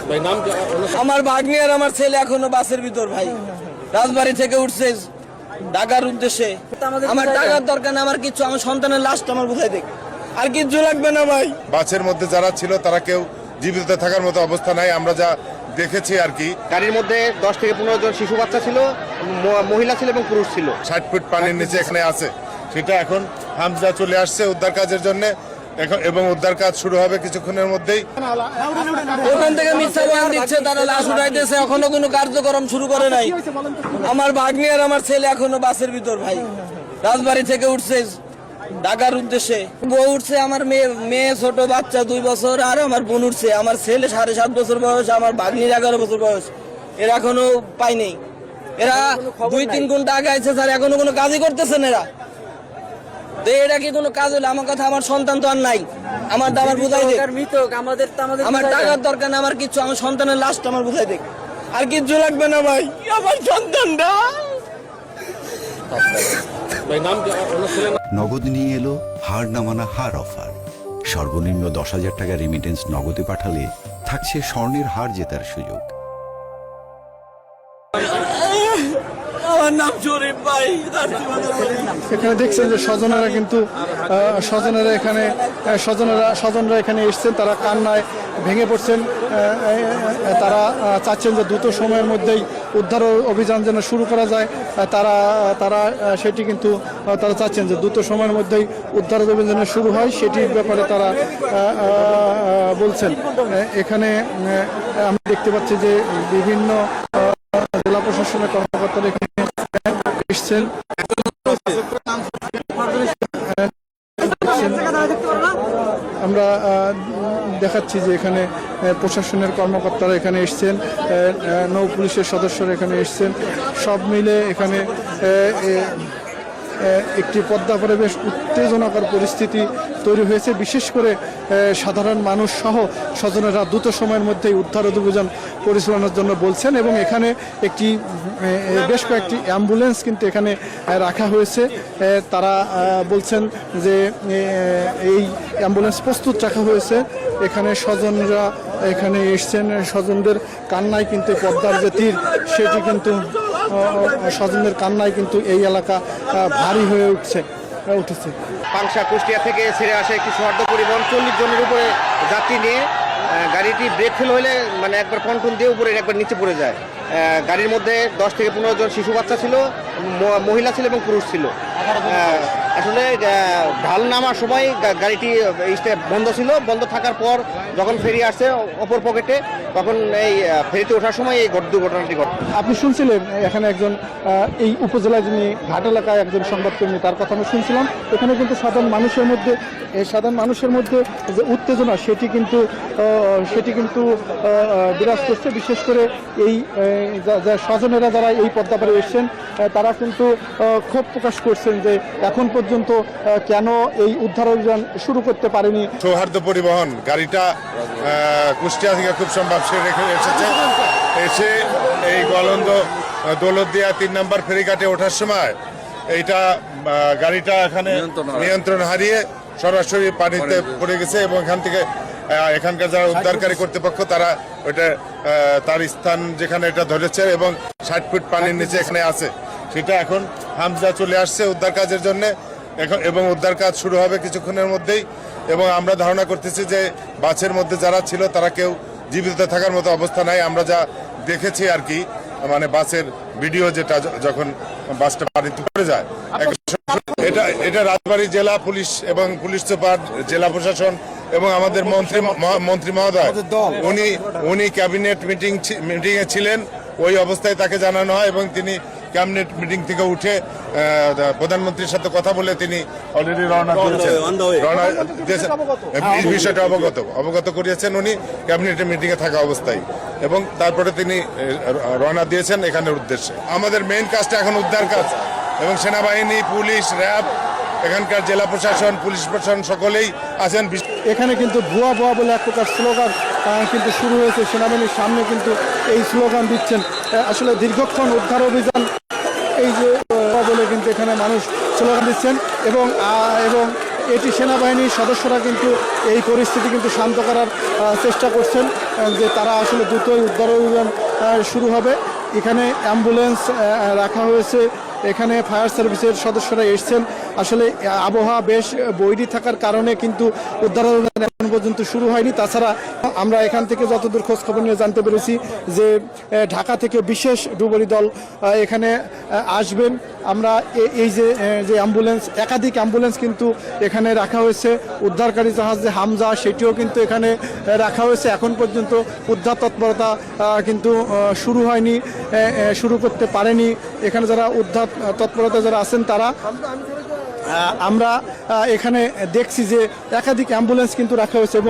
ভাই নাম আমার ভাগ্নি আর আমার ছেলে এখনো বাসের ভিতর ভাই, রাজবাড়ি থেকে উঠছে ঢাকার উদ্দেশ্যে। আমার টাকার দরকার না, আমার কিছু, আমার সন্তানের লাশটা আমার কোথায় দেখ, আর কিচ্ছু লাগবে না ভাই। বাসের মধ্যে যারা ছিল তারা কেউ জীবিত থাকার মতো অবস্থা নাই, আমরা যা দেখেছি আর কি। গাড়ির মধ্যে 10 থেকে 15 জন শিশু বাচ্চা ছিল, মহিলা ছিল এবং পুরুষ ছিল। 60 ফুট পানির নিচে এখানে আছে, সেটা এখন হামজা চলে আসছে উদ্ধার কাজের জন্য এবং উদ্ধার কাজ শুরু হবে কিছুক্ষণের মধ্যেই। ওখান থেকে মিথ্যা বয়ান দিচ্ছে, তারা লাশ উঠাইতেছে, এখনো কোনো কার্যক্রম শুরু করে নাই। আমার ভাগ্নি আর আমার ছেলে এখনো বাসের ভিতর ভাই, রাজবাড়ি থেকে উঠছে ঢাকার উদ্দেশ্যে। বউ উঠছে, আমার মেয়ে ছোট বাচ্চা 2 বছর, আর আমার বোন উঠছে। আমার ছেলে 7.5 বছর বয়স, আমার ভাগ্নির 11 বছর বয়স। এরা এখনো পাই নেই, এরা 2-3 ঘন্টা আগে আছে স্যার, এখনো কোনো কাজই করতেছেন এরা। তো এটা কি কোনো কাজ হলো? আমার কথা, আমার সন্তান তো আর নাই, আমার দাবার বুঝাই দেখ। আমার টাকার দরকার না, আমার কিছু, আমার সন্তানের লাশটা আমার বুঝাই দেখ, আর কিচ্ছু লাগবে না ভাই। আমার সন্তানটা ভাই নাম নগদ নিয়ে এলো হার না মানা হার অফার। সর্বনিম্ন 10,000 টাকা রেমিটেন্স নগদে পাঠালে থাকছে স্বর্ণের হার জেতার সুযোগ। আমার নাম শরীফ ভাই। এখানে দেখছেন যে স্বজনেরা কিন্তু স্বজনরা এখানে এসছেন, তারা কান্নায় ভেঙে পড়ছেন। তারা চাচ্ছেন যে দ্রুত সময়ের মধ্যেই উদ্ধার অভিযান যেন শুরু করা যায়। তারা সেটি কিন্তু তারা চাচ্ছেন যে দ্রুত সময়ের মধ্যেই উদ্ধার অভিযান যেন শুরু হয়, সেটির ব্যাপারে তারা বলছেন। এখানে আমি দেখতে পাচ্ছি যে বিভিন্ন জেলা প্রশাসনের কর্মকর্তারা এখানে এসছেন। আমরা দেখাচ্ছি যে এখানে প্রশাসনের কর্মকর্তারা এখানে এসছেন, নৌ পুলিশের সদস্যরা এখানে এসছেন। সব মিলে এখানে একটি পদ্মাপাড়ে বেশ উত্তেজনাকর পরিস্থিতি তৈরি হয়েছে। বিশেষ করে সাধারণ মানুষ সহ স্বজনেরা দ্রুত সময়ের মধ্যেই উদ্ধার অভিযান পরিচালনার জন্য বলছেন, এবং এখানে বেশ কয়েকটি অ্যাম্বুলেন্স কিন্তু এখানে রাখা হয়েছে। তারা বলছেন যে এই অ্যাম্বুলেন্স প্রস্তুত রাখা হয়েছে। এখানে স্বজনরা এখানে এসছেন, স্বজনদের কান্নায় কিন্তু পদ্মার যে তীর, সেটি কিন্তু স্বজনদের কান্নায় কিন্তু এই এলাকা ভারী হয়ে উঠেছে। পাংশা কুষ্টিয়া থেকে ছেড়ে আসে একটি সৌহার্দ্য পরিবহন 40 জনের উপরে যাত্রী নিয়ে গাড়িটি ব্রেক ফেল হলে মানে একবার কন্ট্রোল দিয়ে উপরে একবার নিচে পড়ে যায়। গাড়ির মধ্যে 10 থেকে 15 জন শিশু বাচ্চা ছিল, মহিলা ছিল এবং পুরুষ ছিল। আসলে ঢাল নামার সময় গাড়িটি বন্ধ ছিল, বন্ধ থাকার পর যখন ফেরি আসছে অপর পকেটে, তখন এই ফেরিতে ওঠার সময় এই দুর্ঘটনাটি ঘটে। আপনি শুনছিলেন এখানে একজন এই উপজেলায় যিনি ঘাট এলাকায় একজন সংবাদকর্মী, তার কথা আমি শুনছিলাম। এখানে কিন্তু সাধারণ মানুষের মধ্যে যে উত্তেজনা, সেটি কিন্তু বিরাজ করছে। বিশেষ করে এই স্বজনেরা যারা এই পদ্মাপাড়ে এসছেন, তারা কিন্তু ক্ষোভ প্রকাশ করছেন যে এখন পর্যন্ত কেন এই উদ্ধার অভিযান শুরু করতে পারেনি। সৌহার্দ্য পরিবহন গাড়িটা কুষ্টিয়া থেকে খুব সম্ভব সে রেখে এসে এই গলন্দ দৌলতদিয়া 3 নম্বর ফেরিঘাটে ওঠার সময় এইটা গাড়িটা এখানে নিয়ন্ত্রণ হারিয়ে সরাসরি পানিতে পড়ে গেছে, এবং এখান থেকে এখানকার যারা উদ্ধারকারী কর্তৃপক্ষ তারা ওইটা তার স্থান যেখানে এটা ধরেছে এবং 60 ফুট পানির নিচে এখানে আছে, সেটা এখন হামজা চলে আসছে উদ্ধার কাজের জন্য এবং উদ্ধার কাজ শুরু হবে কিছুক্ষণের মধ্যেই। এবং আমরা ধারণা করতেছি যে বাসের মধ্যে যারা ছিল তারা কেউ জীবিত থাকার মতো অবস্থা নাই, আমরা যা দেখেছি আর কি। মানে বাসের ভিডিও যেটা, যখন বাসটা পানিতে পড়ে যায়, এটা রাজবাড়ী জেলা পুলিশ এবং পুলিশ সুপার, জেলা প্রশাসন এবং আমাদের মন্ত্রী মহোদয়, উনি ক্যাবিনেট মিটিংয়ে ছিলেন। ওই অবস্থায় তাকে জানানো হয় এবং তিনি ক্যাবিনেট মিটিং থেকে উঠে প্রধানমন্ত্রীর সাথে কথা বলে তিনি অলরেডি রওনা দিয়েছেন, বিষয়টা অবগত করিয়েছেন উনি ক্যাবিনেট মিটিং এ থাকা অবস্থায়, এবং তারপরে তিনি রওনা দিয়েছেন এখানের উদ্দেশ্যে। আমাদের মেইন কাজটা এখন উদ্ধার কাজ, এবং সেনাবাহিনী, পুলিশ, র্যাব, এখানকার জেলা প্রশাসন, পুলিশ প্রশাসন সকলেই আছেন। এখানে কিন্তু ভুয়া ভুয়া বলে এক প্রকার স্লোগান কিন্তু শুরু হয়েছে। সেনাবাহিনীর সামনে কিন্তু এই স্লোগান দিচ্ছেন। আসলে দীর্ঘক্ষণ উদ্ধার অভিযান এই যে বলে কিন্তু এখানে মানুষ স্লোগান দিচ্ছেন, এবং এটি সেনাবাহিনীর সদস্যরা কিন্তু এই পরিস্থিতি কিন্তু শান্ত করার চেষ্টা করছেন, যে তারা আসলে দ্রুতই উদ্ধার অভিযান শুরু হবে। এখানে অ্যাম্বুলেন্স রাখা হয়েছে, এখানে ফায়ার সার্ভিসের সদস্যরা এসছেন। আসলে আবহাওয়া বেশ বৈরী থাকার কারণে কিন্তু উদ্ধার অভিযান এখন পর্যন্ত শুরু হয়নি। তাছাড়া আমরা এখান থেকে যতদূর খোঁজ খবর নিয়ে জানতে পেরেছি যে ঢাকা থেকে বিশেষ ডুবুরি দল এখানে আসবেন। আমরা এই যে অ্যাম্বুলেন্স, একাধিক অ্যাম্বুলেন্স কিন্তু এখানে রাখা হয়েছে। উদ্ধারকারী জাহাজ যে হামজা, সেটিও কিন্তু এখানে রাখা হয়েছে। এখন পর্যন্ত উদ্ধার তৎপরতা কিন্তু শুরু হয়নি, শুরু করতে পারেনি এখানে যারা উদ্ধার তৎপরতা যারা আছেন তারা। আমরা এখানে দেখছি যে একাধিক অ্যাম্বুলেন্স কিন্তু রাখা হয়েছে এবং